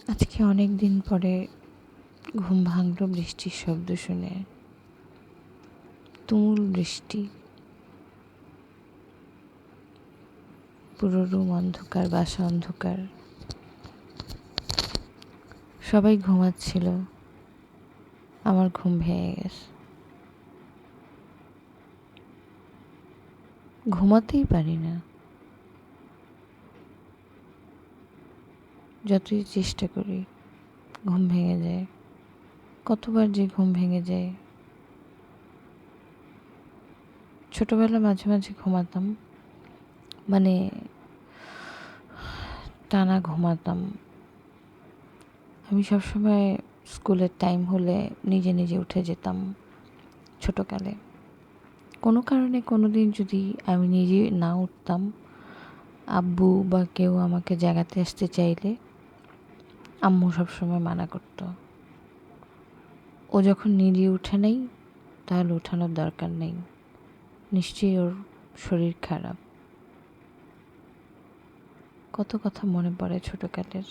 আজকে অনেক দিন পরে ঘুম ভাঙলো বৃষ্টির শব্দ শুনে। তুমুল বৃষ্টি, পুরো রুম অন্ধকার, বাসা অন্ধকার। সবাই ঘুমাচ্ছিল, আমার ঘুম ভেঙে গেছে। ঘুমাতেই পারি না, যতই চেষ্টা করি ঘুম ভেঙে যায়। কতবার যে ঘুম ভেঙে যায়। ছোটবেলা মাঝে মাঝে ঘুমাতাম, মানে টানা ঘুমাতাম। আমি সবসময় স্কুলের টাইম হলে নিজে নিজে উঠে যেতাম ছোটকালে। কোনো কারণে কোনো দিন যদি আমি নিজে না উঠতাম, আব্বু বা কেউ আমাকে জাগাতে আসতে চাইলে আম্মু সবসময় মানা করতো, ও যখন নিজে উঠে নেই তাহলে ওঠানোর দরকার নেই, নিশ্চয়ই ওর শরীর খারাপ। কত কথা মনে পড়ে ছোটকালের।